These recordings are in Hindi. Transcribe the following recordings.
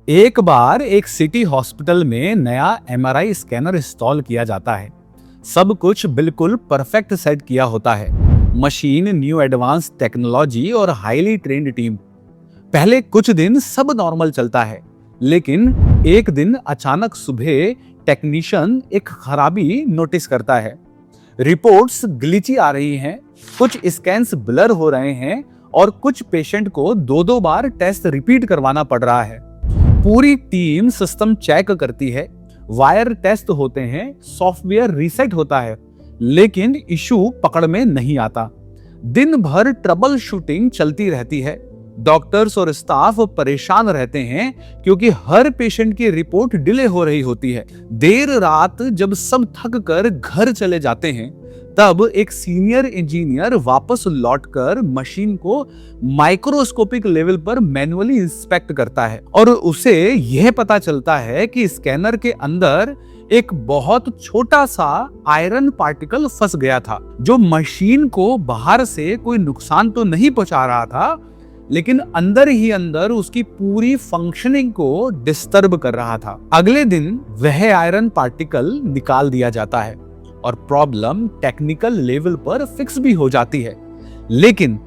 एक बार एक सिटी हॉस्पिटल में नया एमआरआई स्कैनर इंस्टॉल किया जाता है। सब कुछ बिल्कुल परफेक्ट सेट किया होता है। मशीन, न्यू एडवांस टेक्नोलॉजी और हाईली ट्रेन्ड टीम। पहले कुछ दिन सब नॉर्मल चलता है, लेकिन एक दिन अचानक सुबह टेक्नीशियन एक खराबी नोटिस करता है। रिपोर्ट्स ग्लिची आ रही हैं, कुछ स्कैन्स ब्लर हो रहे हैं और कुछ पेशेंट को दो दो बार टेस्ट रिपीट करवाना पड़ रहा है। पूरी टीम सिस्टम चेक करती है, वायर टेस्ट होते हैं, सॉफ्टवेयर रीसेट होता है, लेकिन इशू पकड़ में नहीं आता। दिन भर ट्रबल शूटिंग चलती रहती है। डॉक्टर्स और स्टाफ परेशान रहते हैं क्योंकि हर पेशेंट की रिपोर्ट डिले हो रही होती है। देर रात जब सब थक कर घर चले जाते हैं, तब एक सीनियर इंजीनियर वापस लौटकर मशीन को माइक्रोस्कोपिक लेवल पर मैन्युअली इंस्पेक्ट करता है और उसे यह पता चलता है कि स्कैनर के अंदर एक बहुत छोटा सा आयरन पार्टिकल फंस गया था, जो मशीन को बाहर से कोई नुकसान तो नहीं पहुंचा रहा था, लेकिन अंदर ही अंदर उसकी पूरी फंक्शनिंग को डिस्टर्ब कर रहा था। अगले दिन वह आयरन पार्टिकल निकाल दिया जाता है और प्रॉब्लम टेक्निकल लेवल पर फिक्स भी हो जाती है। लेकिन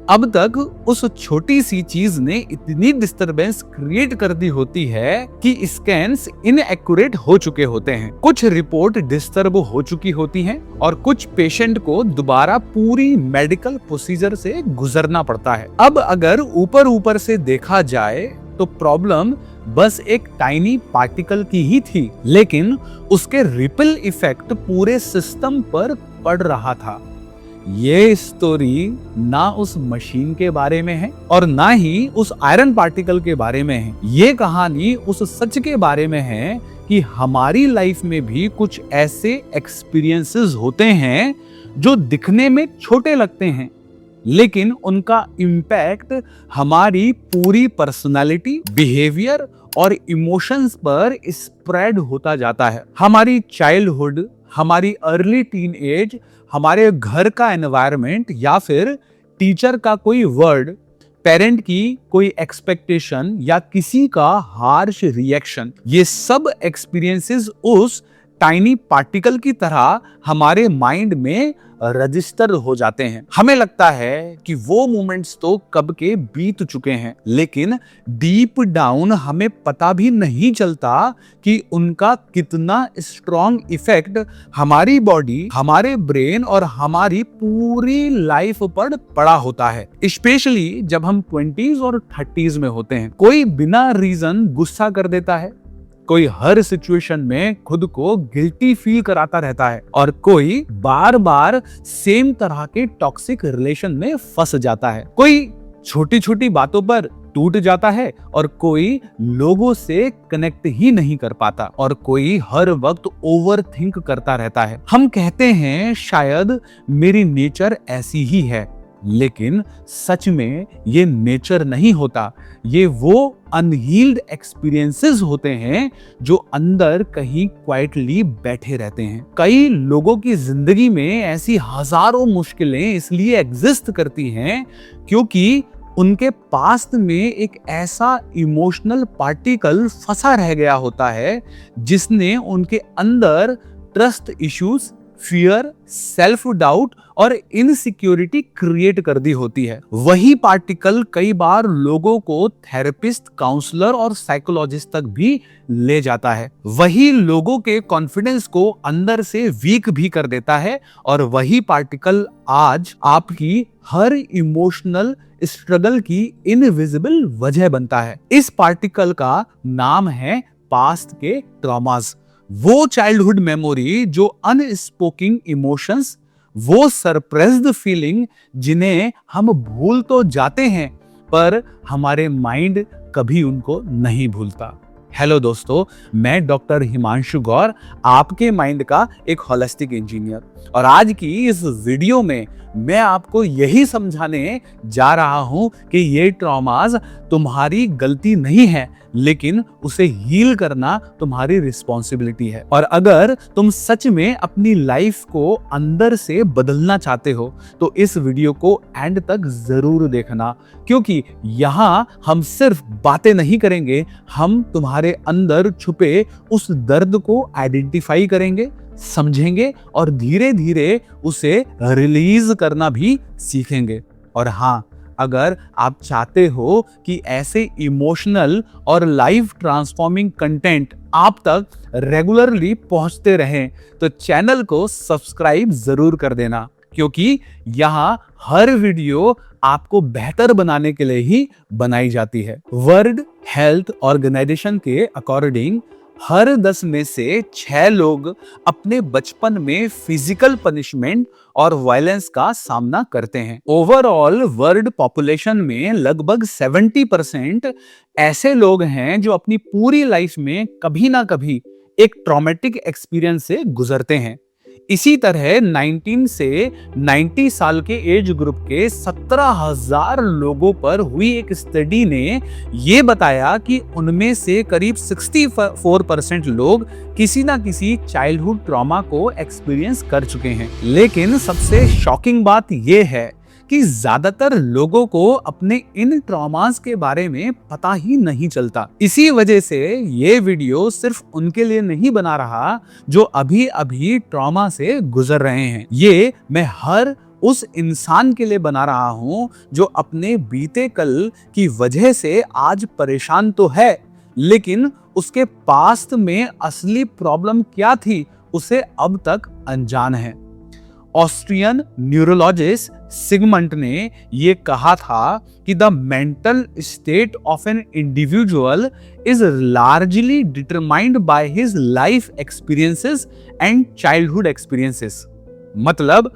अब तक उस छोटी सी चीज ने इतनी डिस्टरबेंस क्रिएट कर दी होती है कि स्कैन्स इनएक्यूरेट हो चुके होते हैं, कुछ रिपोर्ट डिस्टर्ब हो चुकी होती हैं और कुछ पेशेंट को दोबारा पूरी मेडिकल प्रोसीजर से गुजरना पड़ता है। अब अगर ऊपर ऊपर से देखा जाए तो प्रॉब्लम बस एक टाइनी पार्टिकल की ही थी, लेकिन उसके रिपल इफेक्ट पूरे सिस्टम पर पड़ रहा था। ये स्टोरी ना उस मशीन के बारे में है और ना ही उस आयरन पार्टिकल के बारे में है। ये कहानी उस सच के बारे में है कि हमारी लाइफ में भी कुछ ऐसे एक्सपीरियंसेस होते हैं जो दिखने में छोटे लगते हैं, लेकिन उनका इम्पैक्ट हमारी पूरी पर्सनालिटी, बिहेवियर और इमोशंस पर स्प्रेड होता जाता है। हमारी चाइल्डहुड, हमारी अर्ली टीन एज, हमारे घर का एनवायरनमेंट या फिर टीचर का कोई वर्ड, पेरेंट की कोई एक्सपेक्टेशन या किसी का हार्श रिएक्शन, ये सब एक्सपीरियंसेस उस टाइनी पार्टिकल की तरह हमारे माइंड में रजिस्टर हो जाते हैं। हमें लगता है कि वो मोमेंट्स तो कब के बीत चुके हैं, लेकिन डीप डाउन हमें पता भी नहीं चलता कि उनका कितना स्ट्रॉन्ग इफेक्ट हमारी बॉडी, हमारे ब्रेन और हमारी पूरी लाइफ पर पड़ा होता है। स्पेशली जब हम 20s और 30s में होते हैं। कोई बिना रीजन गुस्सा कर देता है, कोई हर सिचुएशन में खुद को गिल्टी फील कराता रहता है और कोई बार बार सेम तरह के टॉक्सिक रिलेशन में फंस जाता है। कोई छोटी छोटी बातों पर टूट जाता है और कोई लोगों से कनेक्ट ही नहीं कर पाता और कोई हर वक्त ओवर थिंक करता रहता है। हम कहते हैं शायद मेरी नेचर ऐसी ही है, लेकिन सच में ये नेचर नहीं होता। ये वो अनहील्ड एक्सपीरियंसेस होते हैं जो अंदर कहीं क्वाइटली बैठे रहते हैं। कई लोगों की जिंदगी में ऐसी हजारों मुश्किलें इसलिए एग्जिस्ट करती हैं क्योंकि उनके पास्ट में एक ऐसा इमोशनल पार्टिकल फंसा रह गया होता है जिसने उनके अंदर trust issues, fear, self doubt और इनसिक्योरिटी क्रिएट कर दी होती है। वही पार्टिकल कई बार लोगों को थेरेपिस्ट, काउंसलर और साइकोलॉजिस्ट तक भी ले जाता है। वही लोगों के कॉन्फिडेंस को अंदर से वीक भी कर देता है और वही पार्टिकल आज आपकी हर इमोशनल स्ट्रगल की इनविजिबल वजह बनता है। इस पार्टिकल का नाम है पास्ट के ट्रॉमास। वो चाइल्डहुड मेमोरी, जो अनस्पोकन इमोशंस, वो सरप्रेस्ड फीलिंग जिन्हें हम भूल तो जाते हैं पर हमारे माइंड कभी उनको नहीं भूलता। हेलो दोस्तों, मैं डॉक्टर हिमांशु गौर, आपके माइंड का एक होलिस्टिक इंजीनियर। और आज की इस वीडियो में मैं आपको यही समझाने जा रहा हूं कि ये ट्रॉमास तुम्हारी गलती नहीं है, लेकिन उसे हील करना तुम्हारी रिस्पॉन्सिबिलिटी है। और अगर तुम सच में अपनी लाइफ को अंदर से बदलना चाहते हो तो इस वीडियो को एंड तक जरूर देखना, क्योंकि यहाँ हम सिर्फ बातें नहीं करेंगे, हम तुम्हारे अंदर छुपे उस दर्द को आइडेंटिफाई करेंगे, समझेंगे और धीरे धीरे उसे रिलीज करना भी सीखेंगे। और हाँ, अगर आप चाहते हो कि ऐसे इमोशनल और लाइफ ट्रांसफॉर्मिंग कंटेंट आप तक रेगुलरली पहुंचते रहें तो चैनल को सब्सक्राइब जरूर कर देना, क्योंकि यहाँ हर वीडियो आपको बेहतर बनाने के लिए ही बनाई जाती है। वर्ल्ड हेल्थ ऑर्गेनाइजेशन के अकॉर्डिंग हर 10 में से 6 लोग अपने बचपन में फिजिकल पनिशमेंट और वायलेंस का सामना करते हैं। ओवरऑल वर्ल्ड पॉपुलेशन में लगभग 70% ऐसे लोग हैं जो अपनी पूरी लाइफ में कभी ना कभी एक ट्रॉमेटिक एक्सपीरियंस से गुजरते हैं। इसी तरह 19 से 90 साल के एज ग्रुप के 17,000 लोगों पर हुई एक स्टडी ने यह बताया कि उनमें से करीब 64% लोग किसी ना किसी चाइल्डहुड ट्रॉमा को एक्सपीरियंस कर चुके हैं। लेकिन सबसे शॉकिंग बात यह है कि ज्यादातर लोगों को अपने इन ट्रॉमास के बारे में पता ही नहीं चलता। इसी वजह से ये वीडियो सिर्फ उनके लिए नहीं बना रहा जो अभी अभी ट्रॉमा से गुजर रहे हैं। ये मैं हर उस इंसान के लिए बना रहा हूं जो अपने बीते कल की वजह से आज परेशान तो है, लेकिन उसके पास्ट में असली प्रॉब्लम क्या थी उसे अब तक अनजान है। ऑस्ट्रियन न्यूरोलॉजिस्ट सिगमंड ने यह कहा था कि the mental state of an individual is largely determined by his life experiences and childhood experiences. मतलब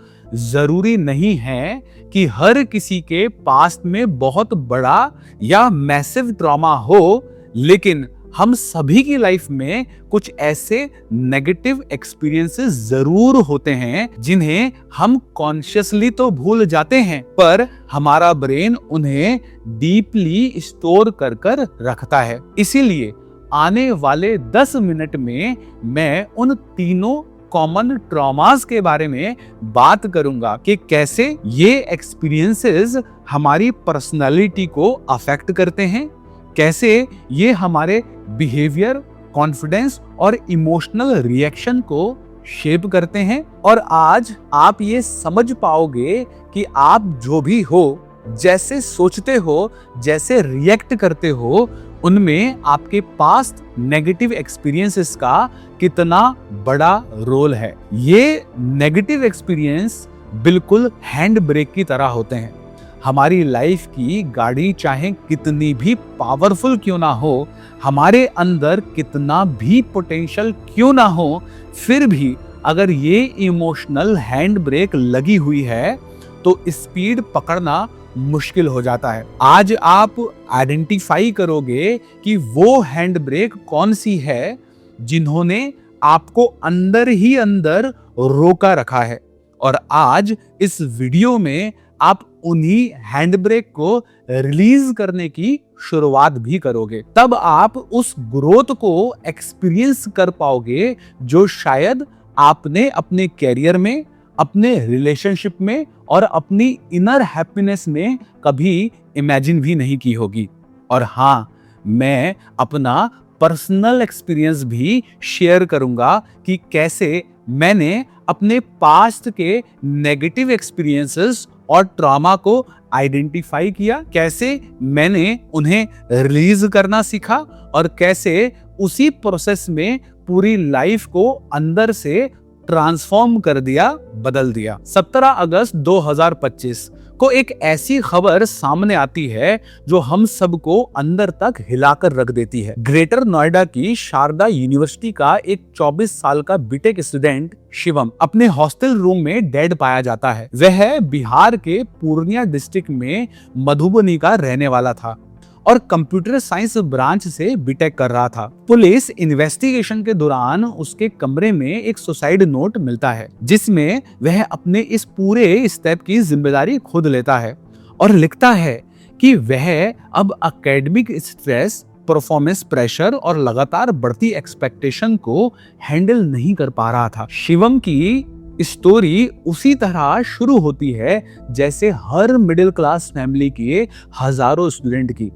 जरूरी नहीं है कि हर किसी के पास्ट में बहुत बड़ा या मैसिव ट्रॉमा हो, लेकिन हम सभी की लाइफ में कुछ ऐसे नेगेटिव एक्सपीरियंसेस जरूर होते हैं जिन्हें हम कॉन्शियसली तो भूल जाते हैं, पर हमारा ब्रेन उन्हें डीपली स्टोर कर कर रखता है। इसीलिए आने वाले 10 मिनट में मैं उन तीनों कॉमन ट्रॉमास के बारे में बात करूंगा कि कैसे ये एक्सपीरियंसेस हमारी पर्सनालिटी को अफेक्ट करते हैं, कैसे ये हमारे बिहेवियर, कॉन्फिडेंस और इमोशनल रिएक्शन को शेप करते हैं। और आज आप ये समझ पाओगे कि आप जो भी हो, जैसे सोचते हो, जैसे रिएक्ट करते हो, उनमें आपके पास्ट नेगेटिव एक्सपीरियंसेस का कितना बड़ा रोल है। ये नेगेटिव एक्सपीरियंस बिल्कुल हैंड ब्रेक की तरह होते हैं। हमारी लाइफ की गाड़ी चाहे कितनी भी पावरफुल क्यों ना हो, हमारे अंदर कितना भी पोटेंशियल क्यों ना हो, फिर भी अगर ये इमोशनल हैंड ब्रेक लगी हुई है तो स्पीड पकड़ना मुश्किल हो जाता है। आज आप आइडेंटिफाई करोगे कि वो हैंड ब्रेक कौन सी है जिन्होंने आपको अंदर ही अंदर रोका रखा है। और आज इस वीडियो में आप उन्हीं हैंड ब्रेक को रिलीज करने की शुरुआत भी करोगे। तब आप उस ग्रोथ को एक्सपीरियंस कर पाओगे जो शायद आपने अपने कैरियर में, अपने रिलेशनशिप में और अपनी इनर हैप्पीनेस में कभी इमेजिन भी नहीं की होगी। और हाँ, मैं अपना पर्सनल एक्सपीरियंस भी शेयर करूंगा कि कैसे मैंने अपने पास्ट के नेगेटिव एक्सपीरियंसेस और ट्रॉमा को आइडेंटिफाई किया, कैसे मैंने उन्हें रिलीज करना सीखा और कैसे उसी प्रोसेस में पूरी लाइफ को अंदर से ट्रांसफॉर्म कर दिया, बदल दिया। 17 अगस्त 2025 को एक ऐसी खबर सामने आती है जो हम सबको अंदर तक हिलाकर रख देती है। ग्रेटर नोएडा की शारदा यूनिवर्सिटी का एक 24 साल का बीटेक स्टूडेंट शिवम अपने हॉस्टल रूम में डेड पाया जाता है। वह बिहार के पूर्णिया डिस्ट्रिक्ट में मधुबनी का रहने वाला था। और कंप्यूटर साइंस ब्रांच से बीटेक कर रहा था। पुलिस इन्वेस्टिगेशन के दौरान उसके कमरे में एक सुसाइड नोट मिलता है जिसमें वह अपने इस पूरे स्टेप की जिम्मेदारी खुद लेता है और लिखता है कि वह अब एकेडमिक स्ट्रेस, परफॉर्मेंस प्रेशर और लगातार बढ़ती एक्सपेक्टेशन को हैंडल नहीं कर पा रहा था। शिवम की स्टोरी उसी तरह शुरू होती है जैसे हर मिडिल क्लास फैमिली के हजारों स्टूडेंट की,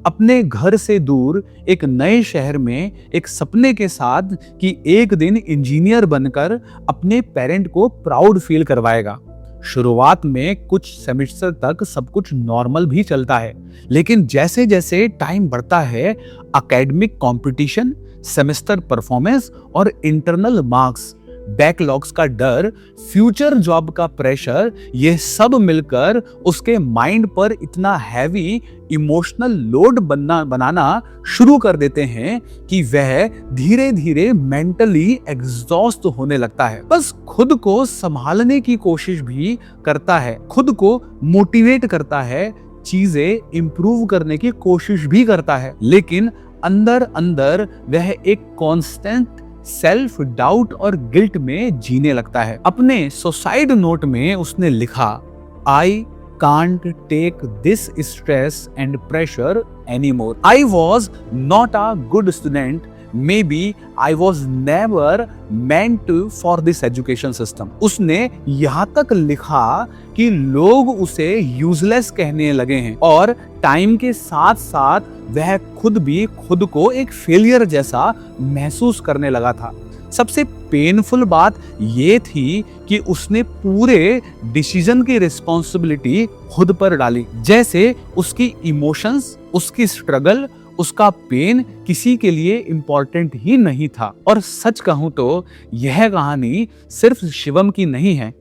अपने घर से दूर एक नए शहर में एक सपने के साथ कि एक दिन इंजीनियर बनकर अपने पेरेंट को प्राउड फील करवाएगा। शुरुआत में कुछ सेमेस्टर तक सब कुछ नॉर्मल भी चलता है, लेकिन जैसे जैसे टाइम बढ़ता है, एकेडमिक कंपटीशन, सेमेस्टर परफॉर्मेंस और इंटरनल मार्क्स, बैकलॉग्स का डर, फ्यूचर जॉब का प्रेशर, ये सब मिलकर उसके माइंड पर इतना हैवी इमोशनल लोड बनाना शुरू कर देते हैं कि वह धीरे धीरे मेंटली एग्जॉस्ट होने लगता है। बस खुद को संभालने की कोशिश भी करता है, खुद को मोटिवेट करता है, चीजें इंप्रूव करने की कोशिश भी करता है, लेकिन अंदर अंदर वह एक कांस्टेंट सेल्फ डाउट और गिल्ट में जीने लगता है। अपने सुसाइड नोट में उसने लिखा, आई can't take this stress and pressure anymore. I was not a good student. Maybe I was never meant to for this education system. उसने यहाँ तक लिखा कि लोग उसे यूजलेस कहने लगे हैं और टाइम के साथ साथ वह खुद भी खुद को एक फेलियर जैसा महसूस करने लगा था। सबसे पेनफुल बात ये थी कि उसने पूरे डिसीजन की रिस्पॉन्सिबिलिटी खुद पर डाली, जैसे उसकी इमोशंस, उसकी स्ट्रगल, उसका पेन किसी के लिए इंपॉर्टेंट ही नहीं था। और सच कहूं तो यह कहानी सिर्फ शिवम की नहीं है,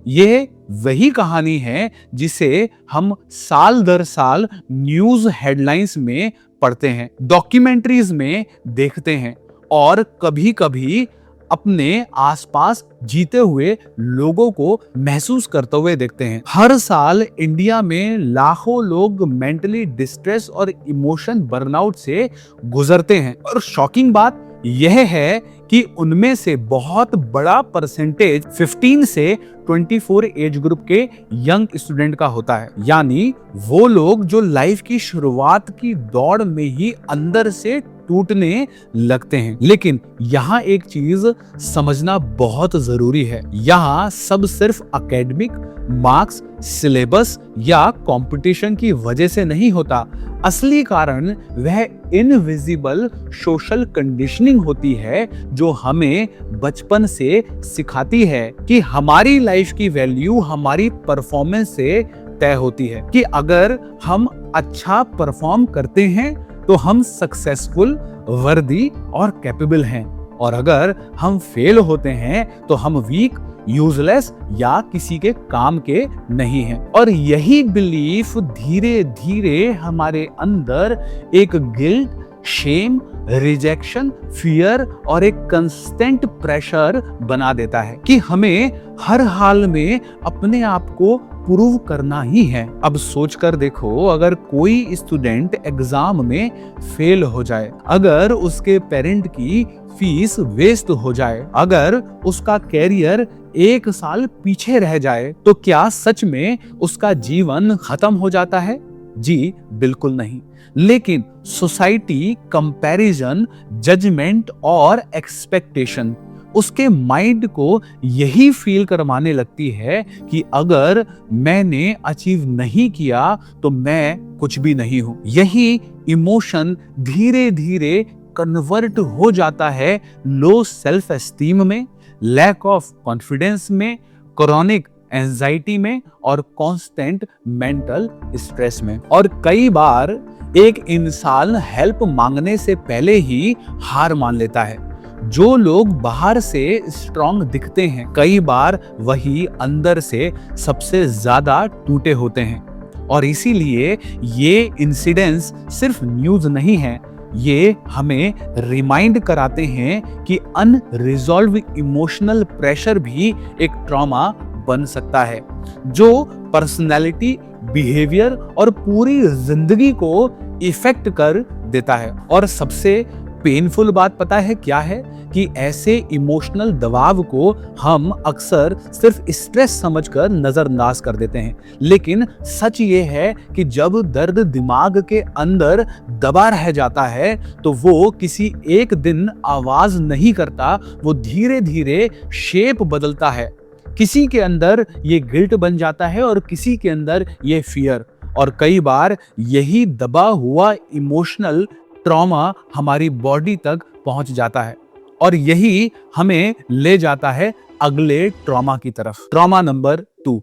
यह वही कहानी है जिसे हम साल दर साल न्यूज हेडलाइंस में पढ़ते हैं, डॉक्यूमेंट्रीज में देखते हैं और कभी कभी अपने आसपास जीते हुए लोगों को महसूस करते हुए देखते हैं। हर साल इंडिया में लाखों लोग मेंटली डिस्ट्रेस और इमोशन बर्नआउट से गुजरते हैं और शॉकिंग बात यह है कि उनमें से बहुत बड़ा परसेंटेज 15 से 24 एज ग्रुप के यंग स्टूडेंट का होता है, यानी वो लोग जो लाइफ की शुरुआत की दौड़ में ही अंदर से टूटने लगते हैं। लेकिन यहाँ एक चीज समझना बहुत जरूरी है, यहाँ सब सिर्फ एकेडमिक मार्क्स, सिलेबस या कंपटीशन की वजह से नहीं होता। असली कारण वह इनविजिबल सोशल कंडीशनिंग होती है जो हमें बचपन से सिखाती है कि हमारी लाइफ की वैल्यू हमारी परफॉर्मेंस से तय होती है, कि अगर हम अच्छा परफॉर्म करते हैं तो हम सक्सेसफुल, वर्दी और कैपेबल हैं, और अगर हम फेल होते हैं तो हम वीक, यूजलेस या किसी के काम के नहीं हैं। और यही बिलीफ धीरे धीरे हमारे अंदर एक गिल्ट, शेम, रिजेक्शन, फियर और एक कंस्टेंट प्रेशर बना देता है कि हमें हर हाल में अपने आप को प्रूव करना ही है। अब सोचकर देखो, अगर कोई स्टूडेंट एग्जाम में फेल हो जाए, अगर उसके पेरेंट की फीस वेस्ट हो जाए, अगर उसका कैरियर 1 साल पीछे रह जाए, तो क्या सच में उसका जीवन खत्म हो जाता है? जी बिल्कुल नहीं। लेकिन सोसाइटी, कंपैरिजन, जजमेंट और एक्सपेक्टेशन उसके माइंड को यही फील करवाने लगती है कि अगर मैंने अचीव नहीं किया तो मैं कुछ भी नहीं हूं। यही इमोशन धीरे धीरे कन्वर्ट हो जाता है लो सेल्फ एस्टीम में, लैक ऑफ कॉन्फिडेंस में, क्रॉनिक एंजाइटी में और कांस्टेंट मेंटल स्ट्रेस में। और कई बार एक इंसान हेल्प मांगने से पहले ही हार मान लेता है। जो लोग बाहर से स्ट्रॉन्ग दिखते हैं, कई बार वही अंदर से सबसे ज्यादा टूटे होते हैं। और इसीलिए ये इंसिडेंट्स सिर्फ न्यूज नहीं है, ये हमें रिमाइंड कराते हैं कि अनरिजॉल्व इमोशनल प्रेशर भी एक ट्रॉमा बन सकता है, जो पर्सनैलिटी, बिहेवियर और पूरी जिंदगी को इफेक्ट कर देता है। और सबसे पेनफुल बात पता है क्या है? कि ऐसे इमोशनल दबाव को हम अक्सर सिर्फ स्ट्रेस समझकर नजरअंदाज कर देते हैं, लेकिन सच ये है कि जब दर्द दिमाग के अंदर दबा रह जाता है तो वो किसी एक दिन आवाज नहीं करता, वो धीरे धीरे शेप बदलता है। किसी के अंदर ये गिल्ट बन जाता है और किसी के अंदर ये फियर, और कई बार यही दबा हुआ इमोशनल ट्रॉमा हमारी बॉडी तक पहुंच जाता है और यही हमें ले जाता है अगले ट्रॉमा की तरफ। Trauma number 2।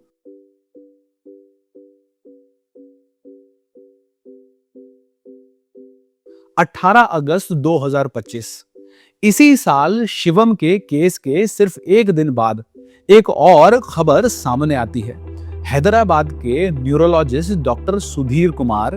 अगस्त 2025, इसी साल शिवम के केस के सिर्फ एक दिन बाद एक और खबर सामने आती है। हैदराबाद के न्यूरोलॉजिस्ट डॉक्टर सुधीर कुमार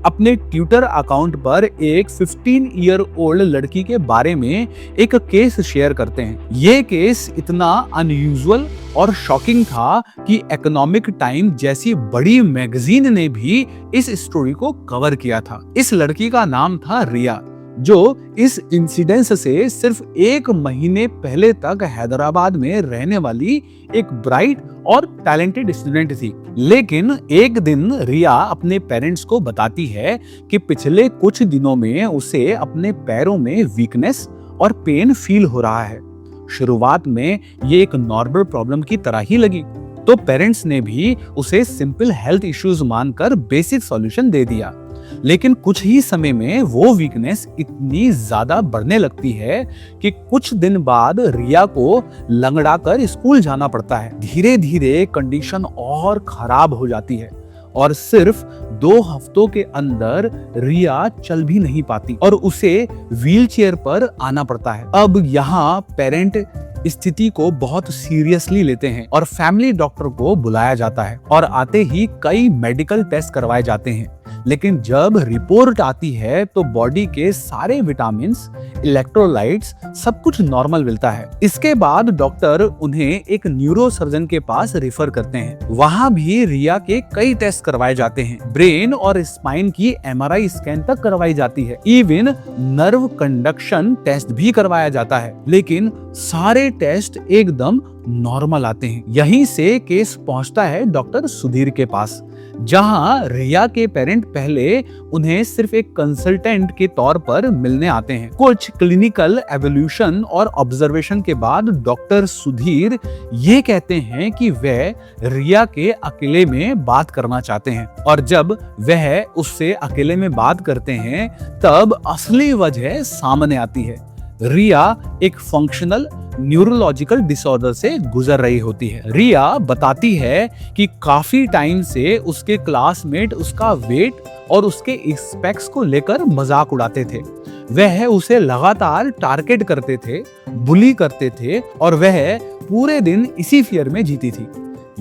अपने ट्विटर अकाउंट पर एक 15 ईयर ओल्ड लड़की के बारे में एक केस शेयर करते हैं। ये केस इतना अनयूजुअल और शॉकिंग था कि इकोनॉमिक टाइम जैसी बड़ी मैगजीन ने भी इस स्टोरी को कवर किया था। इस लड़की का नाम था रिया, जो इस इंसिडेंस से सिर्फ एक महीने पहले तक हैदराबाद में रहने वाली एक ब्राइट और टैलेंटेड स्टूडेंट थी। लेकिन एक दिन रिया अपने पेरेंट्स को बताती है कि पिछले कुछ दिनों में उसे अपने पैरों में वीकनेस और पेन फील हो रहा है। शुरुआत में ये एक नॉर्मल प्रॉब्लम की तरह ही लगी, तो पेरेंट्स ने भी उसे सिंपल हेल्थ इश्यूज मानकर बेसिक सॉल्यूशन दे दिया। लेकिन कुछ ही समय में वो वीकनेस इतनी ज्यादा बढ़ने लगती है कि कुछ दिन बाद रिया को लंगड़ाकर स्कूल जाना पड़ता है। धीरे धीरे कंडीशन और खराब हो जाती है और सिर्फ 2 हफ्तों के अंदर रिया चल भी नहीं पाती और उसे व्हीलचेयर पर आना पड़ता है। अब यहाँ पेरेंट स्थिति को बहुत सीरियसली लेते हैं और फैमिली डॉक्टर को बुलाया जाता है और आते ही कई मेडिकल टेस्ट करवाए जाते हैं। लेकिन जब रिपोर्ट आती है तो बॉडी के सारे विटामिन्स, इलेक्ट्रोलाइट्स सब कुछ नॉर्मल मिलता है। इसके बाद डॉक्टर उन्हें एक न्यूरो सर्जन के पास रेफर करते हैं। वहां भी रिया के कई टेस्ट करवाए जाते हैं। ब्रेन और स्पाइन की MRI स्कैन तक करवाई जाती है। इवन नर्व कंडक्शन टेस्ट भी करवाया जाता है, लेकिन सारे टेस्ट एकदम नॉर्मल आते हैं। यहीं से केस पहुंचता है डॉक्टर सुधीर के पास, जहां रिया के पेरेंट पहले उन्हें सिर्फ एक कंसल्टेंट के तौर पर मिलने आते हैं। कुछ क्लिनिकल एवोल्यूशन और ऑब्जर्वेशन के बाद डॉक्टर सुधीर ये कहते हैं कि वह रिया के अकेले में बात करना चाहते हैं, और जब वह उससे अकेले में बात करते हैं तब असली वजह सामने आती है। रिया एक फंक्शनल न्यूरोलॉजिकल डिसऑर्डर से गुजर रही होती है। रिया बताती है कि काफी टाइम से उसके क्लासमेट उसका वेट और उसके स्पेक्स को लेकर मजाक उड़ाते थे। वह उसे लगातार टारगेट करते थे, बुली करते थे और वह पूरे दिन इसी फियर में जीती थी।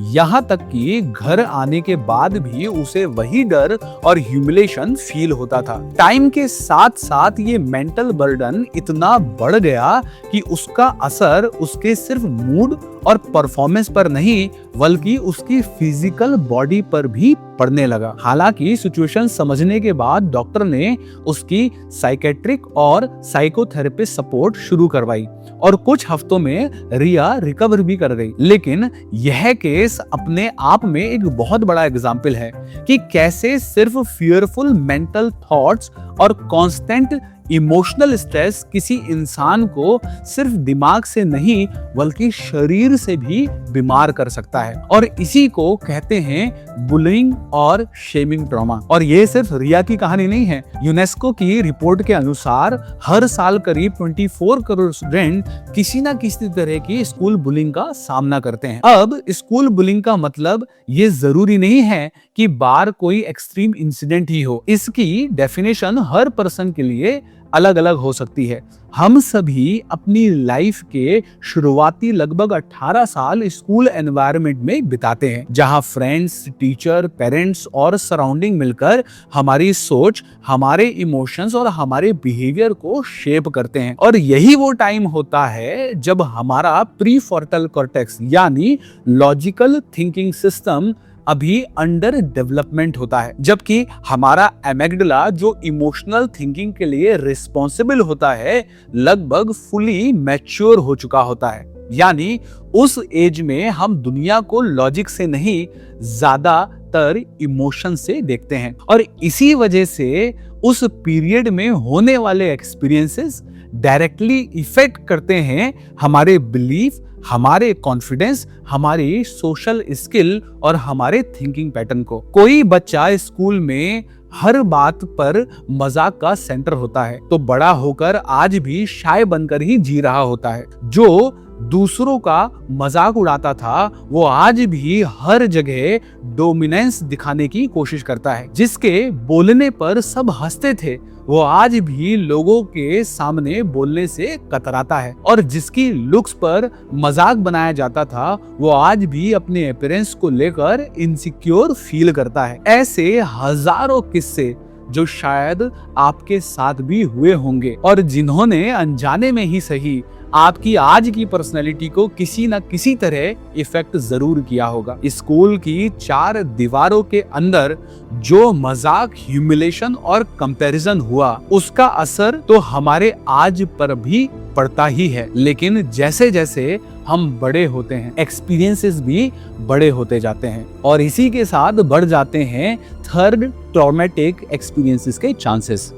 यहाँ तक कि घर आने के बाद भी उसे वही डर और ह्यूमिलेशन फील होता था। टाइम के साथ साथ ये मेंटल बर्डन इतना बढ़ गया कि उसका असर उसके सिर्फ मूड और परफॉर्मेंस पर नहीं बल्कि उसकी फिजिकल बॉडी पर भी पड़ने लगा। हालांकि सिचुएशन समझने के बाद डॉक्टर ने उसकी साइकेट्रिक और साइकोथेरेपिस्ट सपोर्ट शुरू करवाई और कुछ हफ्तों में रिया रिकवर भी कर गई। लेकिन यह केस अपने आप में एक बहुत बड़ा एग्जाम्पल है कि कैसे सिर्फ फियरफुल मेंटल थॉट्स और कांस्टेंट इमोशनल स्ट्रेस किसी इंसान को सिर्फ दिमाग से नहीं बल्कि शरीर से भी बीमार कर सकता है। और इसी को कहते हैं बुलिंग और शेमिंग ट्रॉमा। और ये सिर्फ रिया की कहानी नहीं है। यूनेस्को की रिपोर्ट के अनुसार हर साल करीब 24 करोड़ स्टूडेंट किसी ना किसी तरह की स्कूल बुलिंग का सामना करते हैं। अब स्कूल बुलिंग का मतलब ये जरूरी नहीं है कि बार कोई एक्सट्रीम इंसिडेंट ही हो। इसकी डेफिनेशन हर पर्सन के लिए अलग अलग हो सकती है। हम सभी अपनी लाइफ के शुरुआती लगभग 18 साल स्कूल एनवायरनमेंट में बिताते हैं, जहां फ्रेंड्स, टीचर, पेरेंट्स और सराउंडिंग मिलकर हमारी सोच, हमारे इमोशंस और हमारे बिहेवियर को शेप करते हैं। और यही वो टाइम होता है जब हमारा प्रीफ्रंटल कॉर्टेक्स यानी लॉजिकल थिंकिंग सिस्टम अभी अंडर डेवलपमेंट होता है, जबकि हमारा एमिग्डाला जो इमोशनल थिंकिंग के लिए रिस्पॉन्सिबल होता है लगभग फुली मैच्योर हो चुका होता है। यानी उस एज में हम दुनिया को लॉजिक से नहीं, ज्यादातर इमोशन से देखते हैं। और इसी वजह से उस पीरियड में होने वाले एक्सपीरियंसेस डायरेक्टली इफेक्ट करते हैं हमारे बिलीफ, हमारे कॉन्फिडेंस, हमारी सोशल स्किल और हमारे थिंकिंग पैटर्न को। कोई बच्चा स्कूल में हर बात पर मजाक का सेंटर होता है तो बड़ा होकर आज भी शाय बनकर ही जी रहा होता है। जो दूसरों का मजाक उड़ाता था वो आज भी हर जगह डोमिनेंस दिखाने की कोशिश करता है। जिसके बोलने पर सब हंसते थे वो आज भी लोगों के सामने बोलने से कतराता है। और जिसकी लुक्स पर मजाक बनाया जाता था वो आज भी अपने अपीयरेंस को लेकर इनसिक्योर फील करता है। ऐसे हजारों किस्से जो शायद आपके साथ भी हुए होंगे और जिन्होंने अनजाने में ही सही आपकी आज की पर्सनैलिटी को किसी न किसी तरह इफेक्ट जरूर किया होगा। स्कूल की 4 दीवारों के अंदर जो मजाक, ह्यूमिलेशन और कंपैरिजन हुआ उसका असर तो हमारे आज पर भी पड़ता ही है। लेकिन जैसे जैसे हम बड़े होते हैं एक्सपीरियंसेस भी बड़े होते जाते हैं और इसी के साथ बढ़ जाते हैं थर्ड ट्रॉमेटिक एक्सपीरियंसेस के चांसेस।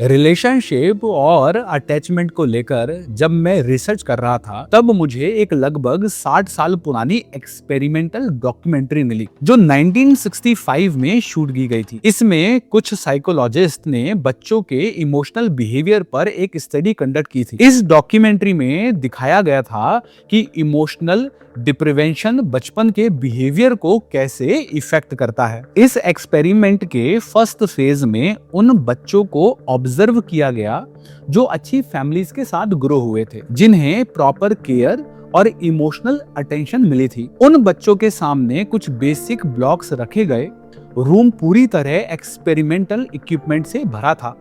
रिलेशनशिप और अटैचमेंट को लेकर जब मैं रिसर्च कर रहा था तब मुझे एक लगभग 60 साल पुरानी एक्सपेरिमेंटल डॉक्यूमेंट्री मिली जो 1965 में शूट की गई थी। इसमें कुछ साइकोलॉजिस्ट ने बच्चों के इमोशनल बिहेवियर पर एक स्टडी कंडक्ट की थी। इस डॉक्यूमेंट्री में दिखाया गया था कि इमोशनल डिप्रिवेंशन बचपन के बिहेवियर को कैसे इफेक्ट करता है। इस एक्सपेरिमेंट के फर्स्ट फेज में उन बच्चों को ऑब्जर्व किया गया जो अच्छी फैमिलीज के साथ ग्रो हुए थे, जिन्हें प्रॉपर केयर और इमोशनल अटेंशन मिली थी। उन बच्चों के सामने कुछ बेसिक ब्लॉक्स रखे गए। रूम पूरी तरह एक्सपेरिमेंटल इक्विपमेंट से भरा था,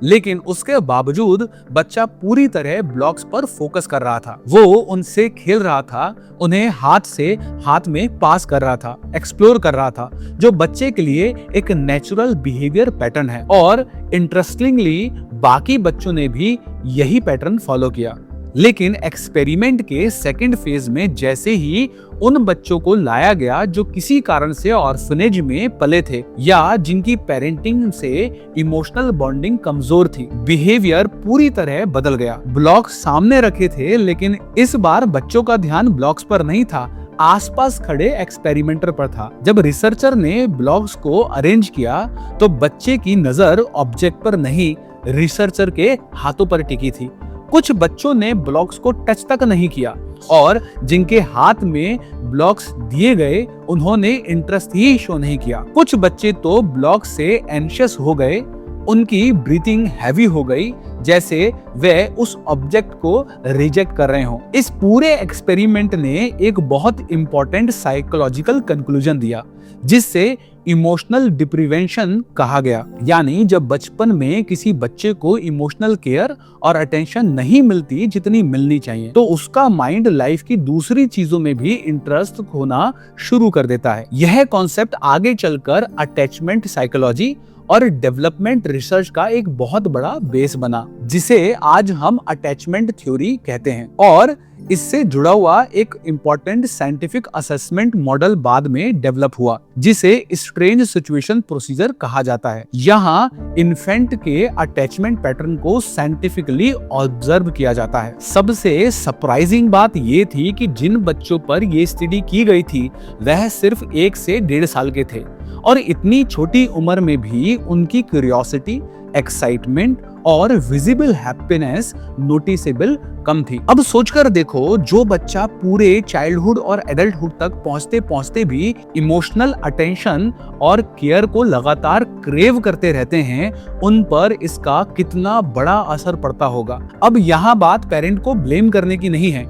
लेकिन उसके बावजूद बच्चा पूरी तरह ब्लॉक्स पर फोकस कर रहा था। वो उनसे खेल रहा था, उन्हें हाथ से हाथ में पास कर रहा था, एक्सप्लोर कर रहा था, जो बच्चे के लिए एक नेचुरल बिहेवियर पैटर्न है। और इंटरेस्टिंगली बाकी बच्चों ने भी यही पैटर्न फॉलो किया। लेकिन एक्सपेरिमेंट के सेकंड फेज में जैसे ही उन बच्चों को लाया गया जो किसी कारण से ऑर्फनेज में पले थे या जिनकी पेरेंटिंग से इमोशनल बॉन्डिंग कमजोर थी, बिहेवियर पूरी तरह बदल गया। ब्लॉक्स सामने रखे थे लेकिन इस बार बच्चों का ध्यान ब्लॉक्स पर नहीं था, आसपास खड़े एक्सपेरिमेंटर पर था। जब रिसर्चर ने ब्लॉक्स को अरेंज किया तो बच्चे की नजर ऑब्जेक्ट पर नहीं, रिसर्चर के हाथों पर टिकी थी। कुछ बच्चों ने ब्लॉक्स को टच तक नहीं किया और जिनके हाथ में ब्लॉक्स दिए गए उन्होंने इंटरेस्ट ही शो नहीं किया। कुछ बच्चे तो ब्लॉक से एंशियस हो गए, उनकी ब्रीथिंग हैवी हो गई, जैसे वे उस ऑब्जेक्ट को रिजेक्ट कर रहे हो। इस पूरे एक्सपेरिमेंट ने एक बहुत इंपॉर्टेंट साइकोलॉजिकल कंक्लूजन दिया जिससे इमोशनल डिप्रिवेंशन कहा गया। यानी जब बचपन में किसी बच्चे को इमोशनल केयर और अटेंशन नहीं मिलती जितनी मिलनी चाहिए तो उसका माइंड लाइफ की दूसरी चीजों में भी इंटरेस्ट खोना शुरू कर देता है। यह कॉन्सेप्ट आगे चलकर अटैचमेंट साइकोलॉजी और डेवलपमेंट रिसर्च का एक बहुत बड़ा बेस बना, जिसे आज हम अटैचमेंट थ्योरी कहते हैं। और इससे जुड़ा हुआ एक इंपॉर्टेंट साइंटिफिक असेसमेंट मॉडल बाद में डेवलप हुआ जिसे स्ट्रेंज सिचुएशन प्रोसीजर कहा जाता है। यहाँ इन्फेंट के अटैचमेंट पैटर्न को साइंटिफिकली ऑब्जर्व किया जाता है। सबसे सरप्राइजिंग बात ये थी कि जिन बच्चों पर ये स्टडी की गई थी वह सिर्फ 1 से 1.5 साल के थे और इतनी छोटी उम्र में भी उनकी क्यूरियोसिटी, एक्साइटमेंट और विजिबल हैप्पीनेस नोटिसेबल कम थी। अब सोचकर देखो, जो बच्चा पूरे चाइल्डहुड और एडल्टहुड तक पहुंचते पहुंचते भी इमोशनल अटेंशन और केयर को लगातार क्रेव करते रहते हैं, उन पर इसका कितना बड़ा असर पड़ता होगा। अब यहाँ बात पेरेंट को ब्लेम करने की नहीं है।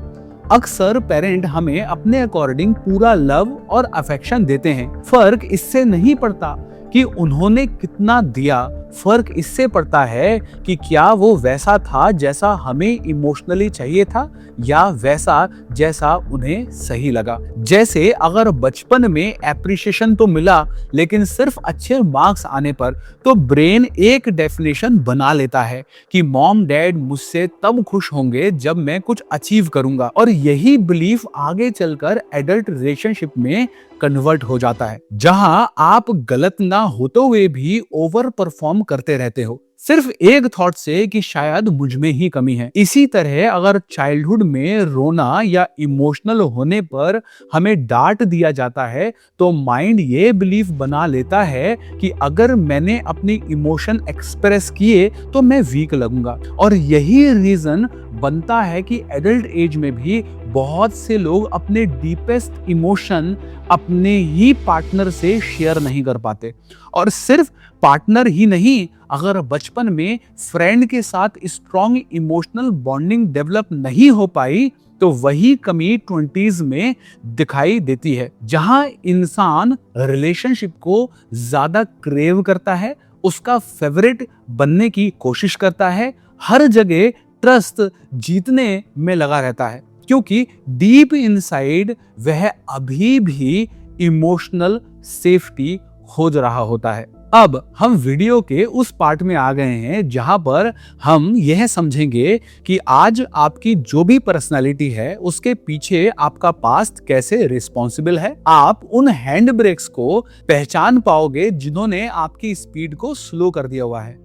अक्सर पेरेंट हमें अपने अकॉर्डिंग पूरा लव और अफेक्शन देते हैं। फर्क इससे नहीं पड़ता कि उन्होंने कितना दिया, फर्क इससे पड़ता है कि क्या वो वैसा था जैसा हमें इमोशनली चाहिए था या वैसा जैसा उन्हें सही लगा। जैसे अगर बचपन में एप्रिसिएशन तो मिला लेकिन सिर्फ अच्छे मार्क्स आने पर, तो ब्रेन एक डेफिनेशन बना लेता है कि मॉम डैड मुझसे तब खुश होंगे जब मैं कुछ अचीव करूंगा, और यही बिलीफ आगे चलकर एडल्ट रिलेशनशिप में कन्वर्ट हो जाता है, जहां आप गलत ना होते हुए भी ओवर परफॉर्म करते रहते हो, सिर्फ एक थॉट से कि शायद मुझ में ही कमी है। इसी तरह अगर चाइल्डहुड में रोना या इमोशनल होने पर हमें डांट दिया जाता है, तो माइंड ये बिलीफ बना लेता है कि अगर मैंने अपनी इमोशन एक्सप्रेस किए तो मैं वीक लगूंगा। और यही रीजन बनता है कि एडल्ट एज में भी बहुत से लोग अपने डीपेस्ट इमोशन अपने ही पार्टनर से शेयर नहीं कर पाते। और सिर्फ पार्टनर ही नहीं, अगर बचपन में फ्रेंड के साथ स्ट्रॉन्ग इमोशनल बॉन्डिंग डेवलप नहीं हो पाई, तो वही कमी 20s में दिखाई देती है, जहां इंसान रिलेशनशिप को ज्यादा क्रेव करता है, उसका फेवरेट बनने की कोशिश करता है, हर जगह ट्रस्ट जीतने में लगा रहता है, क्योंकि डीप इनसाइड वह अभी भी इमोशनल सेफ्टी खोज रहा होता है। अब हम वीडियो के उस पार्ट में आ गए हैं जहां पर हम यह समझेंगे कि आज आपकी जो भी पर्सनालिटी है उसके पीछे आपका पास्ट कैसे रिस्पॉन्सिबल है। आप उन हैंड ब्रेक्स को पहचान पाओगे जिन्होंने आपकी स्पीड को स्लो कर दिया हुआ है,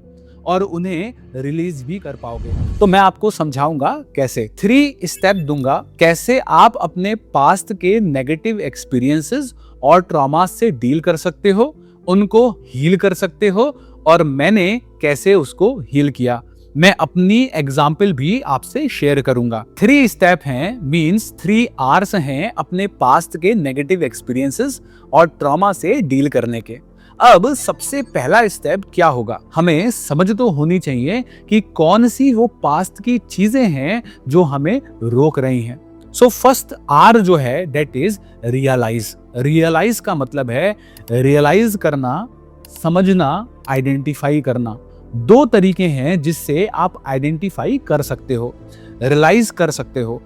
और उन्हें रिलीज भी कर पाओगे। तो मैं आपको समझाऊंगा कैसे, 3 स्टेप दूंगा कैसे आप अपने पास्ट के नेगेटिव एक्सपीरियंसेस और ट्रॉमा से डील कर सकते हो, उनको हील कर सकते हो, और मैंने कैसे उसको हील किया। मैं अपनी एग्जाम्पल भी आपसे शेयर करूंगा। 3 स्टेप हैं, मींस 3 आर्स हैं अपने पास्ट के नेगेटिव एक्सपीरियंसेस और ट्रॉमा से डील करने के। अब सबसे पहला स्टेप क्या होगा, हमें समझ तो होनी चाहिए कि कौन सी वो पास्ट की चीजें हैं जो हमें रोक रही हैं। सो फर्स्ट आर जो है दैट इज रियलाइज। रियलाइज का मतलब है रियलाइज करना, समझना, आइडेंटिफाई करना। 2 तरीके हैं जिससे आप आइडेंटिफाई कर सकते हो, रियलाइज कर सकते हो।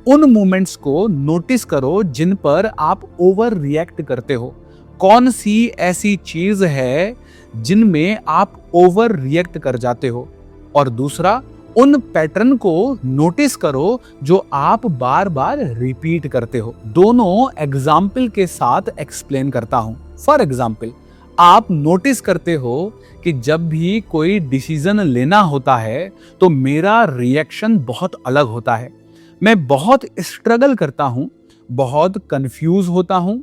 उन मोमेंट्स को नोटिस करो जिन पर आप ओवर रिएक्ट करते हो। कौन सी ऐसी चीज है जिनमें आप ओवर रिएक्ट कर जाते हो। और दूसरा, उन पैटर्न को नोटिस करो जो आप बार बार रिपीट करते हो। दोनों एग्जाम्पल के साथ एक्सप्लेन करता हूं। फॉर एग्जाम्पल, आप नोटिस करते हो कि जब भी कोई डिसीजन लेना होता है तो मेरा रिएक्शन बहुत अलग होता है। मैं बहुत स्ट्रगल करता हूं, बहुत कंफ्यूज होता हूं,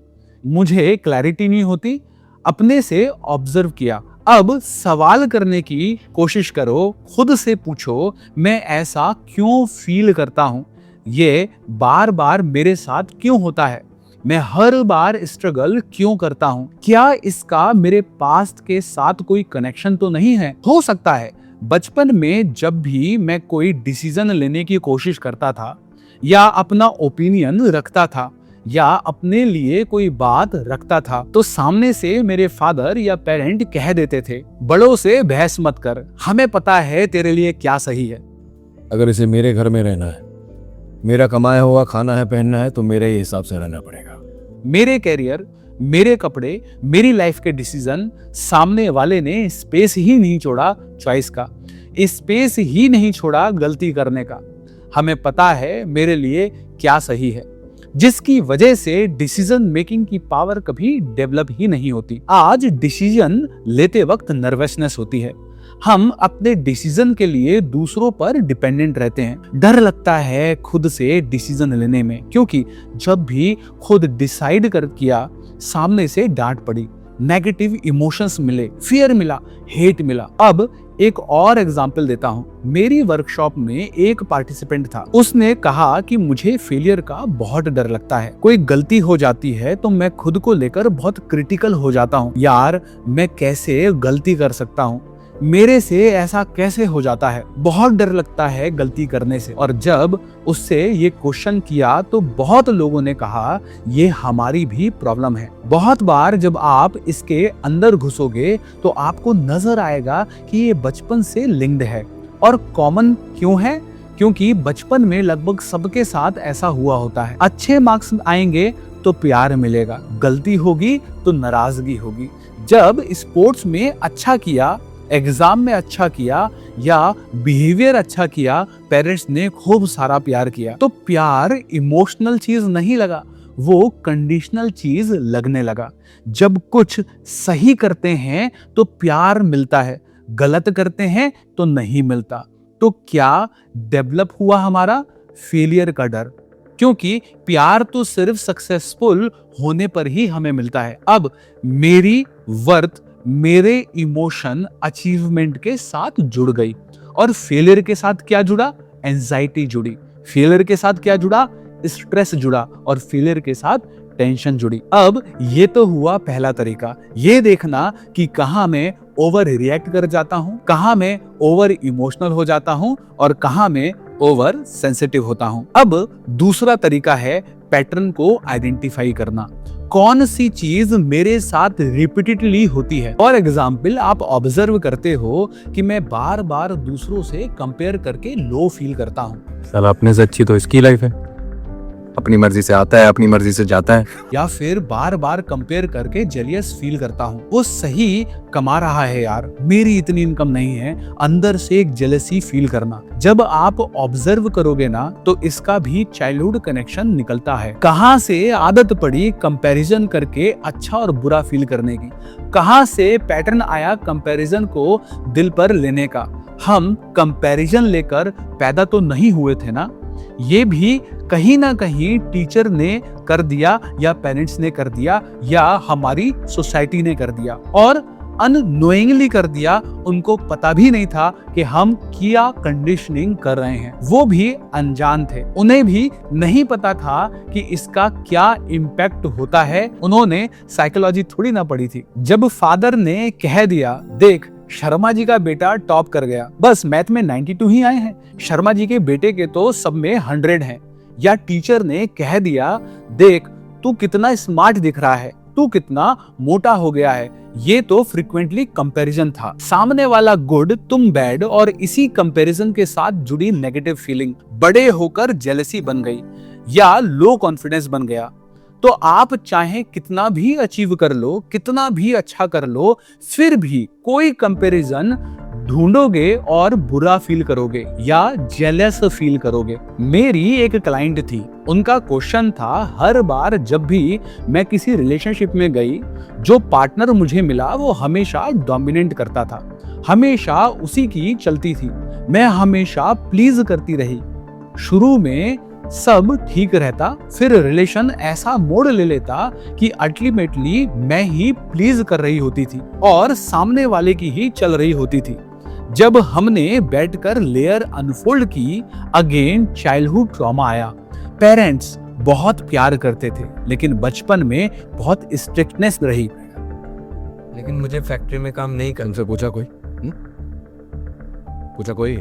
मुझे क्लैरिटी नहीं होती। अपने से ऑब्जर्व किया। अब सवाल करने की कोशिश करो, खुद से पूछो, मैं ऐसा क्यों फील करता हूं, ये बार बार मेरे साथ क्यों होता है, मैं हर बार स्ट्रगल क्यों करता हूं, क्या इसका मेरे पास्ट के साथ कोई कनेक्शन तो नहीं है। हो सकता है बचपन में जब भी मैं कोई डिसीजन लेने की कोशिश करता था या अपना ओपिनियन रखता था या अपने लिए कोई बात रखता था, तो सामने से मेरे फादर या पेरेंट कह देते थे, बड़ों से बहस मत कर, हमें पता है तेरे लिए क्या सही है। अगर इसे मेरे घर में रहना है, मेरा कमाया हुआ खाना है, पहनना है, तो मेरे ही हिसाब से रहना पड़ेगा। मेरे कैरियर, मेरे कपड़े, मेरी लाइफ के डिसीजन, सामने वाले ने स्पेस ही नहीं छोड़ा चॉइस का, स्पेस ही नहीं छोड़ा गलती करने का। हमें पता है मेरे लिए क्या सही है, जिसकी वजह से डिसीजन मेकिंग की पावर कभी डेवलप ही नहीं होती। आज डिसीजन लेते वक्त नर्वसनेस होती है। हम अपने डिसीजन के लिए दूसरों पर डिपेंडेंट रहते हैं। डर लगता है खुद से डिसीजन लेने में, क्योंकि जब भी खुद डिसाइड कर किया, सामने से डांट पड़ी, नेगेटिव इमोशंस मिले, फियर मिला, हेट मिला। अब एक और एग्जांपल देता हूं। मेरी वर्कशॉप में एक पार्टिसिपेंट था, उसने कहा कि मुझे फेलियर का बहुत डर लगता है। कोई गलती हो जाती है तो मैं खुद को लेकर बहुत क्रिटिकल हो जाता हूं। यार, मैं कैसे गलती कर सकता हूं, मेरे से ऐसा कैसे हो जाता है, बहुत डर लगता है गलती करने से। और जब उससे ये क्वेश्चन किया तो बहुत लोगों ने कहा ये हमारी भी प्रॉब्लम है। बहुत बार जब आप इसके अंदर घुसोगे तो आपको नजर आएगा कि ये बचपन से लिंक्ड है। और कॉमन क्यों है? क्योंकि बचपन में लगभग सबके साथ ऐसा हुआ होता है। अच्छे मार्क्स आएंगे तो प्यार मिलेगा, गलती होगी तो नाराजगी होगी। जब स्पोर्ट्स में अच्छा किया, एग्जाम में अच्छा किया या बिहेवियर अच्छा किया, पेरेंट्स ने खूब सारा प्यार किया। तो प्यार इमोशनल चीज नहीं लगा, वो कंडीशनल चीज लगने लगा। जब कुछ सही करते हैं तो प्यार मिलता है, गलत करते हैं तो नहीं मिलता। तो क्या डेवलप हुआ हमारा? फेलियर का डर। क्योंकि प्यार तो सिर्फ सक्सेसफुल होने पर ही हमें मिलता है। अब मेरी वर्थ, मेरे इमोशन अचीवमेंट के साथ जुड़ गई। और फेलियर के साथ क्या जुड़ा? एंजाइटी जुड़ी। फेलियर के साथ क्या जुड़ा? स्ट्रेस जुड़ा। और फेलियर के साथ टेंशन जुड़ी। अब ये तो हुआ पहला तरीका, ये देखना कि कहां मैं ओवर रिएक्ट कर जाता हूं, कहां मैं ओवर इमोशनल हो जाता हूं और कहां मैं ओवर सेंसिटिव होता हूं। अब दूसरा तरीका है पैटर्न को आइडेंटिफाई करना। कौन सी चीज मेरे साथ रिपीटेडली होती है। फॉर एग्जाम्पल, आप ऑब्जर्व करते हो कि मैं बार बार दूसरों से कंपेयर करके लो फील करता हूँ। साला अपने से अच्छी तो इसकी लाइफ है, अपनी मर्जी से आता है, अपनी मर्जी से जाता है। या फिर बार बार कंपेयर करके जेलियस फील करता हूँ। वो सही कमा रहा है यार, मेरी इतनी इनकम नहीं है, अंदर से एक जेलसी फील करना। जब आप ऑब्जर्व करोगे ना तो इसका भी चाइल्डहुड कनेक्शन निकलता है। कहाँ से आदत पड़ी कंपैरिजन करके अच्छा और बुरा फील करने की? कहाँ से पैटर्न आया कंपैरिजन को दिल पर लेने का? हम कंपैरिजन लेकर पैदा तो नहीं हुए थे ना। ये भी कहीं ना कहीं टीचर ने कर दिया या पेरेंट्स ने कर दिया या हमारी सोसाइटी ने कर दिया, और अननोइंगली कर दिया। उनको पता भी नहीं था कि हम क्या कंडीशनिंग कर रहे हैं। वो भी अनजान थे, उन्हें भी नहीं पता था कि इसका क्या इम्पैक्ट होता है। उन्होंने साइकोलॉजी थोड़ी ना पढ़ी थी। जब फादर ने कह दिया, देख शर्मा जी का बेटा टॉप कर गया, बस मैथ में 92 ही आए हैं, शर्मा जी के बेटे के तो सब में 100 हैं। या टीचर ने कह दिया, देख तू कितना स्मार्ट दिख रहा है, तू कितना मोटा हो गया है। ये तो फ्रीक्वेंटली कंपैरिजन था। सामने वाला गुड, तुम बैड, और इसी कंपैरिजन के साथ जुड़ी नेगेटिव फीलिंग बड़े होकर जेलसी बन गई या लो कॉन्फिडेंस बन गया। तो आप चाहे कितना भी अचीव कर लो, कितना भी अच्छा कर लो, फिर भी कोई कंपैरिजन ढूंढोगे और बुरा फील करोगे या जेलस फील करोगे। मेरी एक क्लाइंट थी, उनका क्वेश्चन था, हर बार जब भी मैं किसी रिलेशनशिप में गई, जो पार्टनर मुझे मिला वो हमेशा डोमिनेट करता था, हमेशा उसी की चलती थी, मैं हमेशा प्लीज करती रही। शुरू में सब ठीक रहता, फिर रिलेशन ऐसा मोड़ ले लेता कि अल्टीमेटली मैं ही प्लीज कर रही होती थी और सामने वाले की ही चल रही होती थी। जब हमने बैठकर लेयर अनफोल्ड की, अगेन चाइल्डहुड ट्रॉमा आया। पेरेंट्स बहुत प्यार करते थे लेकिन बचपन में बहुत स्ट्रिक्टनेस रही। लेकिन मुझे फैक्ट्री में काम नहीं करना। तुमसे पूछा कोई? पूछा कोई?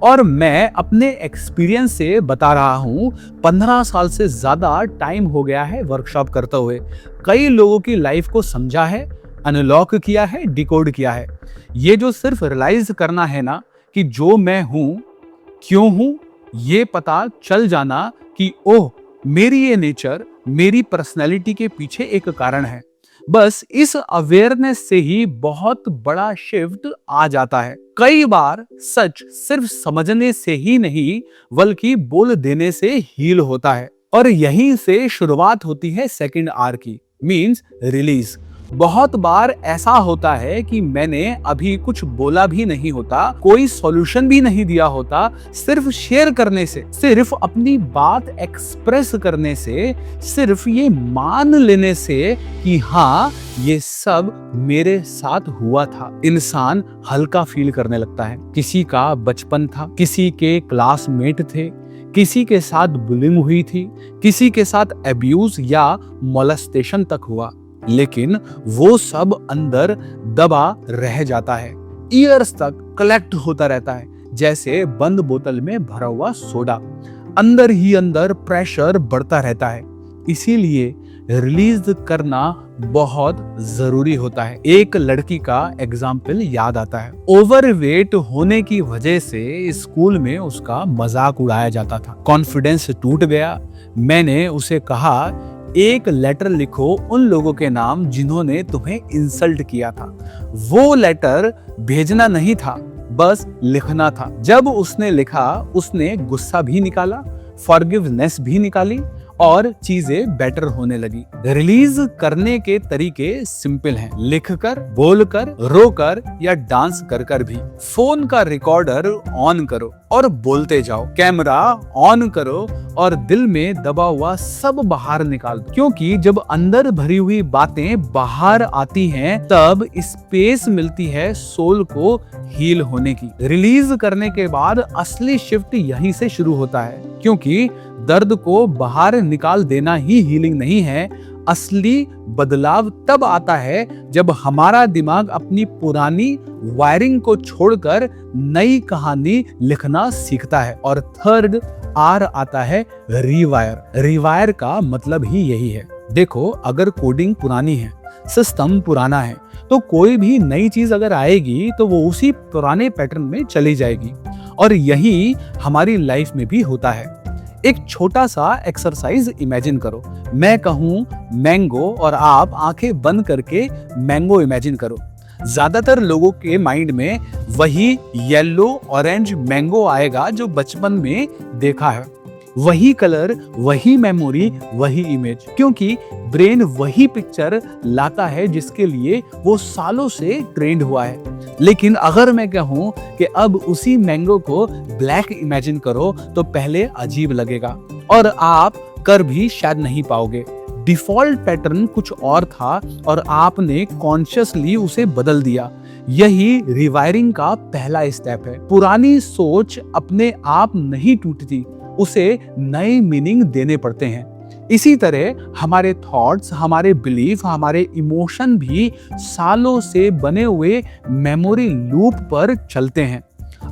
और मैं अपने एक्सपीरियंस से बता रहा हूं, 15 साल से ज्यादा टाइम हो गया है वर्कशॉप करते हुए। कई लोगों की लाइफ को समझा है, अनलॉक किया है, डिकोड किया है। ये जो सिर्फ रियलाइज करना है ना कि जो मैं हूं, क्यों हूं, ये पता चल जाना कि ओह मेरी ये नेचर, मेरी पर्सनैलिटी के पीछे एक कारण है। बस इस अवेयरनेस से ही बहुत बड़ा शिफ्ट आ जाता है। कई बार सच सिर्फ समझने से ही नहीं बल्कि बोल देने से हील होता है। और यहीं से शुरुआत होती है सेकंड आर की, मींस रिलीज। बहुत बार ऐसा होता है कि मैंने अभी कुछ बोला भी नहीं होता, कोई सॉल्यूशन भी नहीं दिया होता, सिर्फ शेयर करने से, सिर्फ अपनी बात एक्सप्रेस करने से, सिर्फ ये मान लेने से कि हाँ ये सब मेरे साथ हुआ था, इंसान हल्का फील करने लगता है। किसी का बचपन था, किसी के क्लासमेट थे, किसी के साथ बुलिंग हुई थी, किसी के साथ अब्यूज या मोलेस्टेशन तक हुआ, लेकिन वो सब अंदर दबा रह जाता है, ईयर्स तक कलेक्ट होता रहता है, जैसे बंद बोतल में भरा हुआ सोडा। अंदर ही अंदर प्रेशर बढ़ता रहता है, इसीलिए रिलीज करना बहुत जरूरी होता है। एक लड़की का एग्जाम्पल याद आता है। ओवरवेट होने की वजह से स्कूल में उसका मजाक उड़ाया जाता था, कॉन्फिडेंस टूट गया। मैंने उसे कहा, एक लेटर लिखो उन लोगों के नाम जिन्होंने तुम्हें इंसल्ट किया था। वो लेटर भेजना नहीं था, बस लिखना था। जब उसने लिखा, उसने गुस्सा भी निकाला, फॉरगिवनेस भी निकाली और चीजें बेटर होने लगी। रिलीज करने के तरीके सिंपल हैं, लिखकर, बोलकर, रोकर या डांस कर कर भी। फोन का रिकॉर्डर ऑन करो और बोलते जाओ, कैमरा ऑन करो और दिल में दबा हुआ सब बाहर निकाल दो, क्योंकि जब अंदर भरी हुई बातें बाहर आती हैं तब स्पेस मिलती है सोल को हील होने की। रिलीज करने के बाद असली शिफ्ट यहीं से शुरू होता है, क्योंकि दर्द को बाहर निकाल देना ही हीलिंग नहीं है। असली बदलाव तब आता है जब हमारा दिमाग अपनी पुरानी वायरिंग को छोड़कर नई कहानी लिखना सीखता है। और थर्ड आर आता है रीवायर। रीवायर का मतलब ही यही है। देखो, अगर कोडिंग पुरानी है, सिस्टम पुराना है, तो कोई भी नई चीज अगर आएगी तो वो उसी पुराने पैटर्न में चली जाएगी। और यही हमारी लाइफ में भी होता है। एक छोटा सा एक्सरसाइज इमेजिन करो। मैं कहूं मैंगो और आप आंखें बंद करके मैंगो इमेजिन करो। ज्यादातर लोगों के माइंड में वही येलो ऑरेंज मैंगो आएगा जो बचपन में देखा है। वही कलर, वही मेमोरी, वही इमेज, क्योंकि ब्रेन वही पिक्चर लाता है जिसके लिए वो सालों से ट्रेंड हुआ है। लेकिन अगर मैं कहूं कि अब उसी मैंगो को ब्लैक इमेजिन करो तो पहले अजीब लगेगा और आप कर भी शायद नहीं पाओगे। डिफॉल्ट पैटर्न कुछ और था और आपने कॉन्शियसली उसे बदल दिया। यही रिवायरिंग का पहला स्टेप है। पुरानी सोच अपने आप नहीं टूटती, उसे नए मीनिंग देने पड़ते हैं। इसी तरह हमारे थॉट्स, हमारे बिलीफ, हमारे इमोशन भी सालों से बने हुए मेमोरी लूप पर चलते हैं।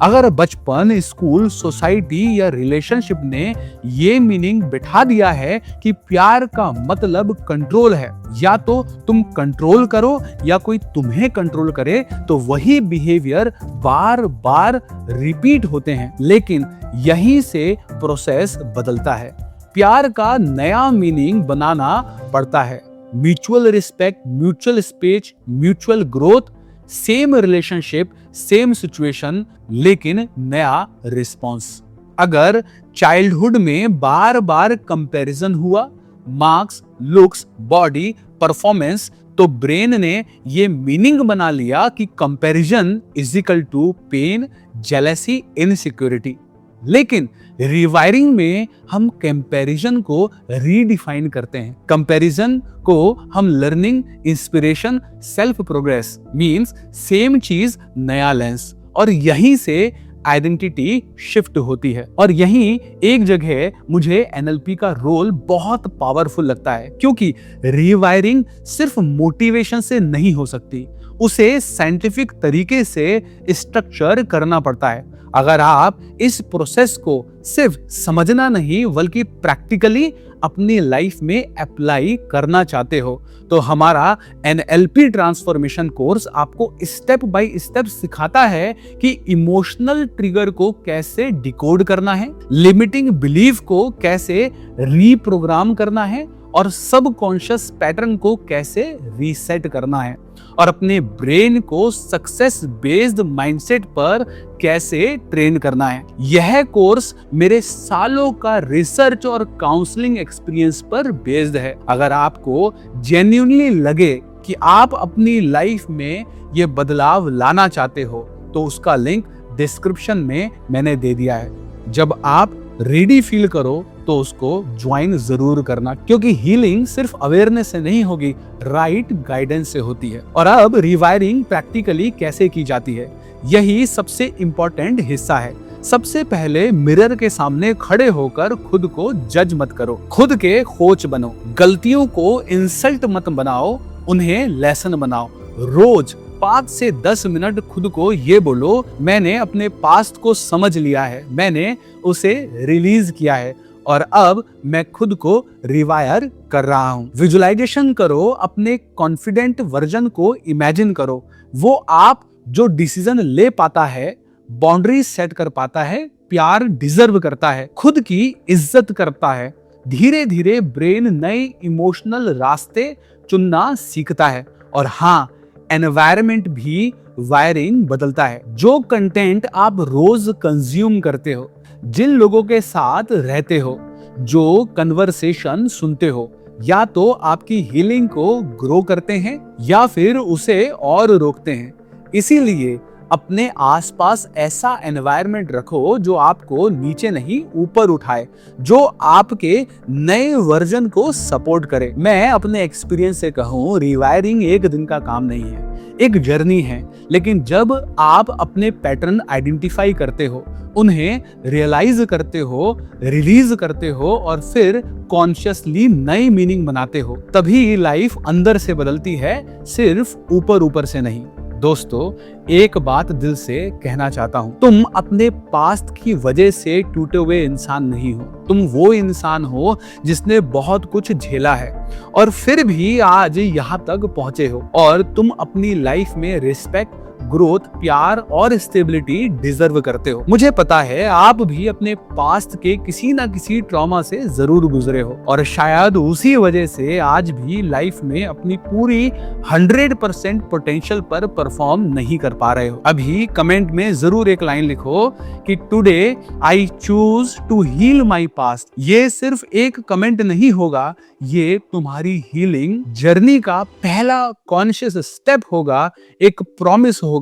अगर बचपन, स्कूल, सोसाइटी या रिलेशनशिप ने ये मीनिंग बिठा दिया है कि प्यार का मतलब कंट्रोल है, या तो तुम कंट्रोल करो या कोई तुम्हें कंट्रोल करे, तो वही बिहेवियर बार बार रिपीट होते हैं। लेकिन यहीं से प्रोसेस बदलता है। प्यार का नया मीनिंग बनाना पड़ता है। Mutual respect, mutual space, mutual growth, same relationship, same situation, लेकिन नया रिस्पॉन्स। अगर चाइल्डहुड में बार बार कंपैरिजन हुआ, मार्क्स, लुक्स, बॉडी, परफॉर्मेंस, तो ब्रेन ने ये मीनिंग बना लिया कि comparison is equal to pain, jealousy, insecurity. लेकिन रिवायरिंग में हम कंपैरिजन को रीडिफाइन करते हैं। कंपैरिजन को हम learning, inspiration, self progress, means same चीज नया लेंस, और यहीं से आइडेंटिटी शिफ्ट होती है। और यहीं एक जगह मुझे एनएलपी का रोल बहुत पावरफुल लगता है, क्योंकि रिवायरिंग सिर्फ मोटिवेशन से नहीं हो सकती, उसे साइंटिफिक तरीके से स्ट्रक्चर करना पड़ता है। अगर आप इस प्रोसेस को सिर्फ समझना नहीं बल्कि प्रैक्टिकली अपनी लाइफ में अप्लाई करना चाहते हो, तो हमारा एनएलपी ट्रांसफॉर्मेशन कोर्स आपको स्टेप बाय स्टेप सिखाता है कि इमोशनल ट्रिगर को कैसे डिकोड करना है, लिमिटिंग बिलीफ को कैसे रीप्रोग्राम करना है, और सबकॉन्शियस पैटर्न को कैसे रीसेट करना है, और अपने ब्रेन को सक्सेस बेस्ड माइंडसेट पर कैसे ट्रेन करना है। यह कोर्स मेरे सालों का रिसर्च और काउंसलिंग एक्सपीरियंस पर बेस्ड है। अगर आपको जेन्युइनली लगे कि आप अपनी लाइफ में ये बदलाव लाना चाहते हो तो उसका लिंक डिस्क्रिप्शन में मैंने दे दिया है। जब आप रेडी फील करो तो उसको ज्वाइन जरूर करना, क्योंकि हीलिंग सिर्फ अवेयरनेस से नहीं होगी, राइट गाइडेंस से होती है। और अब रिवायरिंग प्रैक्टिकली कैसे की जाती है, यही सबसे इंपॉर्टेंट हिस्सा है। सबसे पहले मिरर के सामने खड़े होकर खुद को जज मत करो, खुद के कोच बनो। गलतियों को इंसल्ट मत बनाओ, उन्हें लेसन बनाओ। रोज 5 से 10 मिनट खुद को ये बोलो, मैंने अपने पास्ट को समझ लिया है, मैंने उसे रिलीज किया है और अब मैं खुद को रिवायर कर रहा हूं। विजुअलाइजेशन करो, अपने कॉन्फिडेंट वर्जन को इमेजिन करो। वो आप जो डिसीजन ले पाता है, बाउंड्री सेट कर पाता है, प्यार डिजर्व करता है, खुद की इज्जत करता है। धीरे धीरे ब्रेन नए इमोशनल रास्ते चुनना सीखता है। और हाँ, एनवायरनमेंट भी वायरिंग बदलता है। जो कंटेंट आप रोज कंज्यूम करते हो, जिन लोगों के साथ रहते हो, जो कन्वर्सेशन सुनते हो, या तो आपकी हीलिंग को ग्रो करते हैं या फिर उसे और रोकते हैं। इसीलिए अपने आसपास ऐसा एनवायरनमेंट रखो जो आपको नीचे नहीं ऊपर उठाए, जो आपके नए वर्जन को सपोर्ट करे। मैं अपने एक्सपीरियंस से कहूँ, रिवायरिंग एक दिन का काम नहीं है, एक जर्नी है। लेकिन जब आप अपने पैटर्न आइडेंटिफाई करते हो, उन्हें रियलाइज करते हो, रिलीज करते हो और फिर कॉन्शियसली नई मीनिंग बनाते हो, तभी लाइफ अंदर से बदलती है, सिर्फ ऊपर ऊपर से नहीं। दोस्तों, एक बात दिल से कहना चाहता हूं, तुम अपने पास्ट की वजह से टूटे हुए इंसान नहीं हो। तुम वो इंसान हो जिसने बहुत कुछ झेला है और फिर भी आज यहाँ तक पहुंचे हो। और तुम अपनी लाइफ में रिस्पेक्ट, ग्रोथ, प्यार और स्टेबिलिटी डिजर्व करते हो। मुझे पता है आप भी अपने पास्ट के किसी ना किसी ट्रॉमा से जरूर गुजरे हो और शायद उसी वजह से आज भी लाइफ में अपनी पूरी 100% पोटेंशियल पर परफॉर्म नहीं कर पा रहे हो। अभी कमेंट में जरूर एक लाइन लिखो कि today I choose to heal my past. ये सिर्फ एक कमेंट नहीं होगा, ये तुम्हारी हीलिंग जर्नी का पहला कॉन्शियस स्टेप होगा, एक प्रॉमिस होगा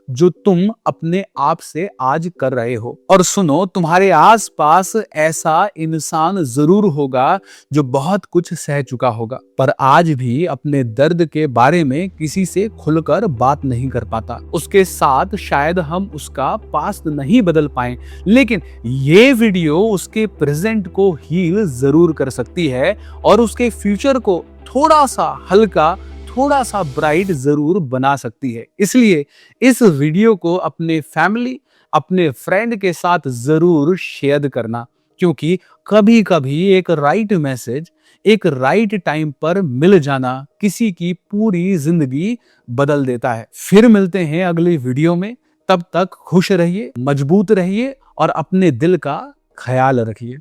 जो तुम अपने आप से आज कर रहे हो। और सुनो, तुम्हारे आसपास ऐसा इंसान जरूर होगा जो बहुत कुछ सह चुका होगा, पर आज भी अपने दर्द के बारे में किसी से खुलकर बात नहीं कर पाता। उसके साथ शायद हम उसका पास्ट नहीं बदल पाए, लेकिन ये वीडियो उसके प्रेजेंट को हील जरूर कर सकती है और उसके फ्यूचर को थोड़ा सा हल्का, थोड़ा सा ब्राइट जरूर बना सकती है। इसलिए इस वीडियो को अपने फैमिली, अपने फ्रेंड के साथ जरूर शेयर करना, क्योंकि कभी कभी एक राइट मैसेज एक राइट टाइम पर मिल जाना किसी की पूरी जिंदगी बदल देता है। फिर मिलते हैं अगली वीडियो में, तब तक खुश रहिए, मजबूत रहिए और अपने दिल का ख्याल रखिए।